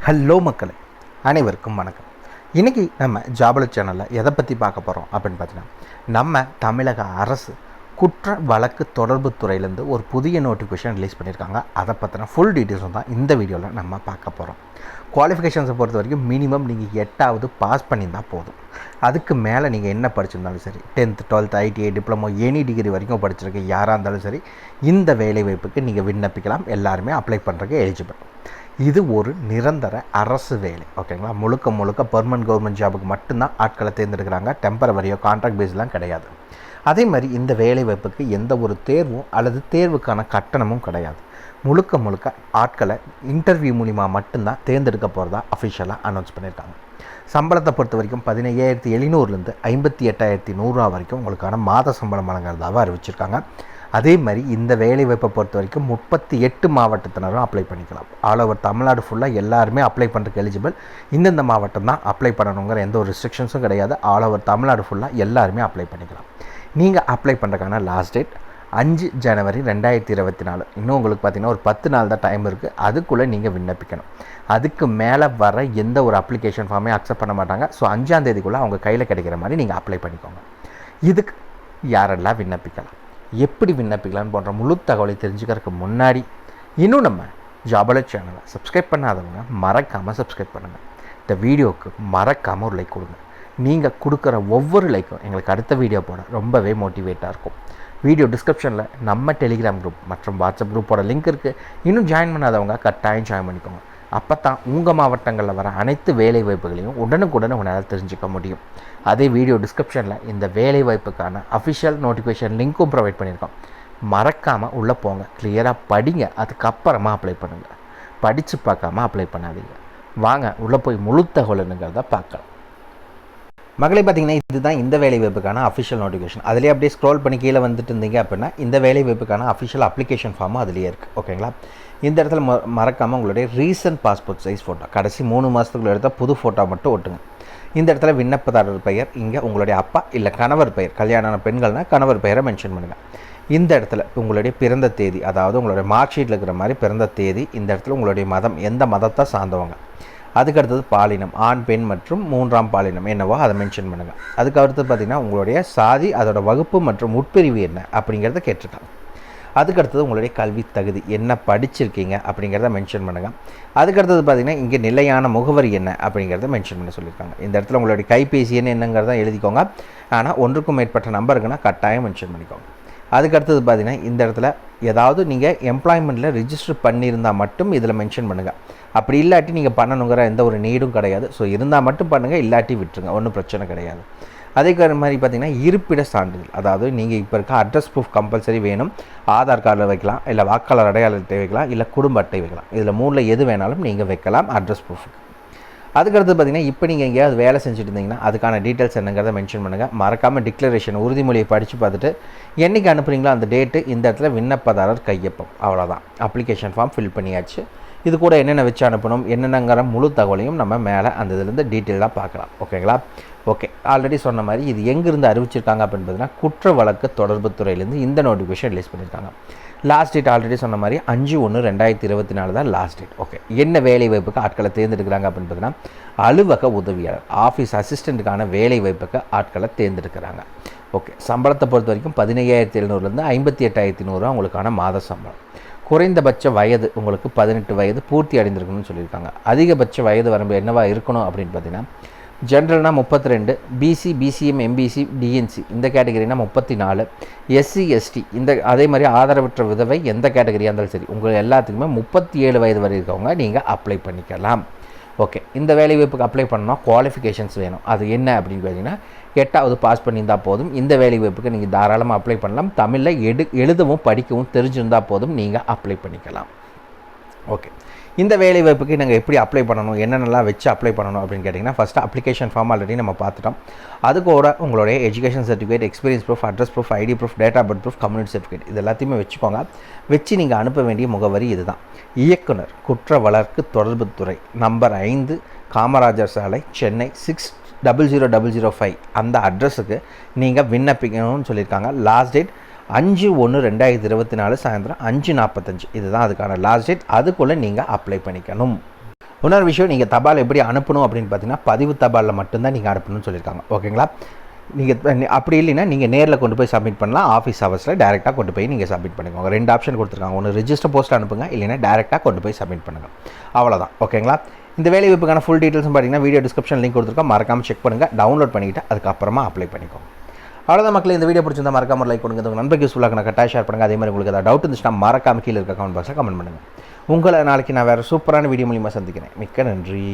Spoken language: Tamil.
ஹலோ மக்களே, அனைவருக்கும் வணக்கம். இன்றைக்கி நம்ம ஜாபல சேனலில் எதை பற்றி பார்க்க போகிறோம் அப்படின்னு பார்த்தீங்கன்னா, நம்ம தமிழக அரசு குற்ற வழக்கு தொடர்பு துறையிலேருந்து ஒரு புதிய நோட்டிஃபிகேஷன் ரிலீஸ் பண்ணியிருக்காங்க. அதை பற்றின ஃபுல் டீட்டெயில்ஸும் தான் இந்த வீடியோவில் நம்ம பார்க்க போகிறோம். குவாலிஃபிகேஷன்ஸை பொறுத்த வரைக்கும் மினிமம் நீங்கள் 8வது பாஸ் பண்ணியிருந்தால் போதும். அதுக்கு மேலே நீங்கள் என்ன படிச்சிருந்தாலும் சரி, 10th 12th ITI diploma any degree வரைக்கும் படிச்சிருக்க யாராக இருந்தாலும் சரி, இந்த வேலைவாய்ப்புக்கு நீங்கள் விண்ணப்பிக்கலாம். எல்லாருமே அப்ளை பண்ணுறதுக்கு எலிஜிபிள். இது ஒரு நிரந்தர அரசு வேலை, ஓகேங்களா. முழுக்க பெர்மனன்ட் கவர்மெண்ட் ஜாபுக்கு மட்டும்தான் ஆட்களை தேர்ந்தெடுக்கிறாங்க. டெம்பரவரியோ கான்ட்ராக்ட் பேஸ்லாம் கிடையாது. அதே மாதிரி இந்த வேலை வாய்ப்புக்கு எந்த ஒரு தேர்வும் அல்லது தேர்வுக்கான கட்டணமும் கிடையாது. முழுக்க ஆட்களை இன்டர்வியூ மூலிமா மட்டும்தான் தேர்ந்தெடுக்க போகிறதா அஃபிஷியலாக அனௌன்ஸ் பண்ணியிருக்காங்க. சம்பளத்தை பொறுத்த வரைக்கும் 15,700 58,100 வரைக்கும் உங்களுக்கான மாத சம்பளம் வழங்குறதாக அறிவிச்சிருக்காங்க. அதே மாதிரி இந்த வேலைவாய்ப்பை பொறுத்த வரைக்கும் 38 மாவட்டத்தினரும் அப்ளை பண்ணிக்கலாம். ஆல் ஓவர் தமிழ்நாடு ஃபுல்லாக எல்லாருமே அப்ளை பண்ணுறதுக்கு எலிஜிபிள். இந்தந்த மாவட்டம் தான் அப்ளை பண்ணணுங்கிற எந்த ஒரு ரெஸ்ட்ரிக்ஷன்ஸும் கிடையாது. ஆல் ஓவர் தமிழ்நாடு ஃபுல்லாக எல்லாருமே அப்ளை பண்ணிக்கலாம். நீங்கள் அப்ளை பண்ணுறதுக்கான லாஸ்ட் டேட் 5 ஜனவரி 2024. இன்னும் உங்களுக்கு பார்த்திங்கன்னா ஒரு 10 நாள் தான் டைம் இருக்குது. அதுக்குள்ளே நீங்கள் விண்ணப்பிக்கணும். அதுக்கு மேலே வர எந்த ஒரு அப்ளிகேஷன் ஃபார்மே அக்செப்ட் பண்ண மாட்டாங்க. ஸோ 5ஆம் தேதிக்குள்ளே அவங்க கையில் கிடைக்கிற மாதிரி நீங்கள் அப்ளை பண்ணிக்கோங்க. இதுக்கு யாரெல்லாம் விண்ணப்பிக்கலாம், எப்படி விண்ணப்பிக்கலான்னு போன்ற முழு தகவலை தெரிஞ்சுக்கிறதுக்கு முன்னாடி இன்னும் நம்ம ஜாபல சேனலை சப்ஸ்கிரைப் பண்ணாதவங்க மறக்காமல் சப்ஸ்கிரைப் பண்ணுங்கள். இந்த வீடியோவுக்கு மறக்காமல் ஒரு லைக் கொடுங்க. நீங்கள் கொடுக்குற ஒவ்வொரு லைக்கும் எங்களுக்கு அடுத்த வீடியோ போட ரொம்பவே மோட்டிவேட்டாக இருக்கும். வீடியோ டிஸ்கிரிப்ஷனில் நம்ம டெலிகிராம் குரூப் மற்றும் வாட்ஸ்அப் குரூப்போட லிங்க் இருக்குது. இன்னும் ஜாயின் பண்ணாதவங்க கட்டாயம் ஜாயின் பண்ணிக்கோங்க. அப்போ தான் உங்கள் மாவட்டங்களில் வர அனைத்து வேலை வாய்ப்புகளையும் உடனுக்குடன் உங்களால் தெரிஞ்சுக்க முடியும். அதே வீடியோ டிஸ்கிரிப்ஷனில் இந்த வேலை வாய்ப்புக்கான அஃபிஷியல் நோட்டிஃபிகேஷன் லிங்க்கும் ப்ரொவைட் பண்ணியிருக்கோம். மறக்காமல் உள்ளே போங்க, கிளியராக படிங்க, அதுக்கப்புறமா அப்ளை பண்ணுங்கள். படித்து பார்க்காம அப்ளை பண்ணாதீங்க. வாங்க உள்ளே போய் முழு தகவலுங்கிறத பார்க்கலாம். மகளே, பார்த்திங்கன்னா இதுதான் இந்த வேலை வாய்ப்புக்கான அஃபிஷியல் நோட்டிஃபிகேஷன். அதிலே அப்படியே ஸ்க்ரோல் பண்ணி கீழே வந்துட்டு இருந்தீங்க அப்படின்னா இந்த வேலை வாய்ப்புக்கான அஃபிஷியல் அப்ளிகேஷன் ஃபார்மும் அதிலே இருக்குது, ஓகேங்களா. இந்த இடத்துல மறக்காமல் உங்களுடைய ரீசன்ட் பாஸ்போர்ட் சைஸ் ஃபோட்டோ, கடைசி 3 மாதத்துக்குள்ள எடுத்த புது ஃபோட்டோ மட்டும் ஒட்டுங்க. இந்த இடத்துல விண்ணப்பதாரர் பெயர், இங்கே உங்களுடைய அப்பா இல்லை கணவர் பெயர், கல்யாணமான பெண்கள்னால் கணவர் பெயரை மென்ஷன் பண்ணுங்கள். இந்த இடத்துல உங்களுடைய பிறந்த தேதி, அதாவது உங்களுடைய மார்க் ஷீட்டில் இருக்கிற மாதிரி பிறந்த தேதி. இந்த இடத்துல உங்களுடைய மதம், எந்த மதத்தை சார்ந்தவங்க. அதுக்கடுத்தது பாலினம், ஆண் பெண் மற்றும் 3ஆம் பாலினம் என்னவோ அதை மென்ஷன் பண்ணுங்கள். அதுக்கு அடுத்தது பார்த்திங்கன்னா உங்களுடைய சாதி, அதோட வகுப்பு மற்றும் உட்பிரிவு என்ன அப்படிங்கிறத கேட்டிருக்காங்க. அதுக்கடுத்தது உங்களுடைய கல்வி தகுதி, என்ன படிச்சிருக்கீங்க அப்படிங்கிறத மென்ஷன் பண்ணுங்கள். அதுக்கடுத்தது பார்த்திங்கன்னா இங்கே நிலையான முகவரி என்ன அப்படிங்கிறத மென்ஷன் பண்ண சொல்லியிருக்காங்க. இந்த இடத்துல உங்களுடைய கைபேசி என்னங்கிறத எழுதிக்கோங்க. ஆனால் 1க்கும் மேற்பட்ட நம்பர் இருக்குன்னா கட்டாயம் மென்ஷன் பண்ணிக்கோங்க. அதுக்கடுத்தது பார்த்திங்கன்னா இந்த இடத்துல ஏதாவது நீங்கள் எம்ப்ளாய்மெண்ட்டில் ரிஜிஸ்டர் பண்ணியிருந்தால் மட்டும் இதில் மென்ஷன் பண்ணுங்கள். அப்படி இல்லாட்டி நீங்கள் பண்ணணுங்கிற எந்த ஒரு நீடும் கிடையாது. ஸோ இருந்தால் மட்டும் பண்ணுங்கள், இல்லாட்டி விட்டுருங்க, ஒன்றும் பிரச்சனை கிடையாது. அதே மாதிரி பார்த்திங்கன்னா இருப்பிட சான்றிதழ், அதாவது நீங்கள் இப்போ இருக்க அட்ரஸ் ப்ரூஃப் கம்பல்சரி வேணும். ஆதார் கார்டில் வைக்கலாம், இல்லை வாக்காளர் அடையாள அட்டை வைக்கலாம், இல்லை குடும்ப அட்டை வைக்கலாம். இதில் 3ல் எது வேணாலும் நீங்கள் வைக்கலாம் அட்ரஸ் ப்ரூஃபுக்கு. அதுக்கடுத்து பார்த்திங்கன்னா இப்போ நீங்கள் எங்கேயாவது வேலை செஞ்சுட்டு இருந்தீங்கன்னா அதுக்கான டீட்டெயில்ஸ் என்னங்கிறத மென்ஷன் பண்ணுங்கள். மறக்காமல் டிக்ளரேஷன் உறுதிமொழியை படித்து பார்த்துட்டு என்றைக்கு அனுப்புகிறீங்களோ அந்த டேட்டு, இந்த இடத்துல விண்ணப்பதாரர் கையொப்பம், அவ்வளோதான். அப்ளிகேஷன் ஃபார்ம் ஃபில் பண்ணியாச்சு. இது கூட என்னென்ன வச்சு அனுப்பணும் என்னென்னங்கிற முழு தகவலையும் நம்ம மேலே அந்த இதுலேருந்து டீட்டெயிலாக பார்க்கலாம், ஓகேங்களா. ஓகே, ஆல்ரெடி சொன்ன மாதிரி இது எங்கேருந்து அறிவிச்சிருக்காங்க அப்படின்னு பார்த்தீங்கன்னா குற்ற வழக்கு தொடர்பு துறையிலேருந்து இந்த நோட்டிஃபிகேஷன் ரிலீஸ் பண்ணியிருக்காங்க. லாஸ்ட் டேட் ஆல்ரெடி சொன்ன மாதிரி 5/1/2024 தான் லாஸ்ட் டேட். ஓகே, என்ன வேலை வாய்ப்புக்கு ஆட்களை தேர்ந்தெடுக்கிறாங்க அப்படின்னு பார்த்தீங்கன்னா அலுவலக உதவியாளர், ஆஃபீஸ் அசிஸ்டண்ட்டுக்கான வேலை வாய்ப்புக்கு ஆட்களை தேர்ந்தெடுக்கிறாங்க. ஓகே, சம்பளத்தை பொறுத்த வரைக்கும் 15,700 58,100 உங்களுக்கான மாத சம்பளம். குறைந்தபட்ச வயது உங்களுக்கு 18 வயது பூர்த்தி அடைந்திருக்கணும்னு சொல்லியிருக்காங்க. அதிகபட்ச வயது வரம்பு என்னவா இருக்கணும் அப்படின்னு பார்த்தீங்கன்னா ஜென்ரல்னா 32, பிசி பிசிஎம் எம்பிசி டிஎன்சி இந்த கேட்டகரினா 34, எஸ்சி எஸ்டி இந்த அதே மாதிரி ஆதரவற்ற விதவை எந்த கேட்டகரியாக இருந்தாலும் சரி உங்கள் எல்லாத்துக்குமே 37 வயது வரை இருக்கவங்க நீங்கள் அப்ளை பண்ணிக்கலாம். ஓகே, இந்த வேலை வாய்ப்புக்கு அப்ளை பண்ணால் குவாலிஃபிகேஷன்ஸ் வேணும். அது என்ன அப்படின்னு பார்த்தீங்கன்னா 8வது பாஸ் பண்ணியிருந்தால் போதும். இந்த வேலை வாய்ப்புக்கு நீங்கள் தாராளமாக அப்ளை பண்ணலாம். தமிழில் எழுதவும் படிக்கவும் தெரிஞ்சிருந்தால் போதும், நீங்கள் அப்ளை பண்ணிக்கலாம். ஓகே, இந்த வேலை வாய்ப்புக்கு நாங்கள் எப்படி அப்ளை பண்ணணும், என்னென்னலாம் வச்சு அப்ளை பண்ணணும் அப்படின்னு கேட்டிங்கன்னா ஃபஸ்ட்டு அப்ளிகேஷன் ஃபார்ம் ஆல்ரெடி நம்ம பார்த்துட்டோம். அது கூட உங்களுடைய education certificate, experience proof, address proof, ID proof, date of birth proof, community certificate இது எல்லாத்தையுமே வச்சுக்கோங்க. வச்சு நீங்கள் அனுப்ப வேண்டிய முகவரி இதுதான். இயக்குனர் குற்ற வழக்கு தொடர்பு துறை, நம்பர் 5, காமராஜர் சாலை, சென்னை 600005 அந்த அட்ரஸுக்கு நீங்கள் விண்ணப்பிக்கணும்னு சொல்லியிருக்காங்க. லாஸ்ட் டேட் 5/1/2024 சாயந்தரம் 5:45 இதுதான் அதுக்கான லாஸ்ட் டேட். அதுக்குள்ளே நீங்கள் அப்ளை பண்ணிக்கணும். இன்னொரு விஷயம், நீங்கள் தபால் எப்படி அனுப்பணும் அப்படின்னு பார்த்தீங்கன்னா பதிவு தபாலில் மட்டும்தான் நீங்கள் அனுப்பணும்னு சொல்லியிருக்காங்க. ஓகேங்களா? நீங்கள் அப்படி இல்லைன்னா நீங்கள் நேரில் கொண்டு போய் சப்மிட் பண்ணலாம். ஆஃபீஸ் ஹவர்ஸில் டேரெக்டாக கொண்டு போய் நீங்கள் சப்மிட் பண்ணிக்கோங்க. 2 ஆப்ஷன் கொடுத்துருக்காங்க. ஒன்று ரிஜிஸ்டர் போஸ்ட்டில் அனுப்புங்க, இல்லைன்னா டேரெக்டாக கொண்டு போய் சப்மிட் பண்ணுங்கள். அவ்வளோதான். ஓகேங்களா? இந்த வேலை வாய்ப்புக்கான ஃபுல் டீட்டெயில்ஸும் பார்த்தீங்கன்னா வீடியோ டிஸ்கிரிப்ஷன் லிங்க் கொடுத்துருக்கோம். மறக்காமல் செக் பண்ணுங்கள், டவுன்லோட் பண்ணிக்கிட்டு அதுக்கப்புறமா அப்ளை பண்ணிக்கோங்க. அவ்வளோதான் மக்களே. இந்த வீடியோ பிடிச்சிருந்தா மறக்காம லைக் கொடுங்க. உங்கள் நண்பருக்கு யூஸ்ஃபுல்லாக கட்டாயம் ஷேர் பண்ணுங்கள். அதே மாதிரி உங்களுக்கு ஏதாவது டவுட் இருந்துச்சுன்னா மறக்காம கீழே இருக்க கமெண்ட் பாக்ஸில் கமெண்ட் பண்ணுங்கள். உங்களை நாளைக்கு நான் வேறு சூப்பரான வீடியோ மூலியமாக சந்திக்கிறேன். மிக்க நன்றி.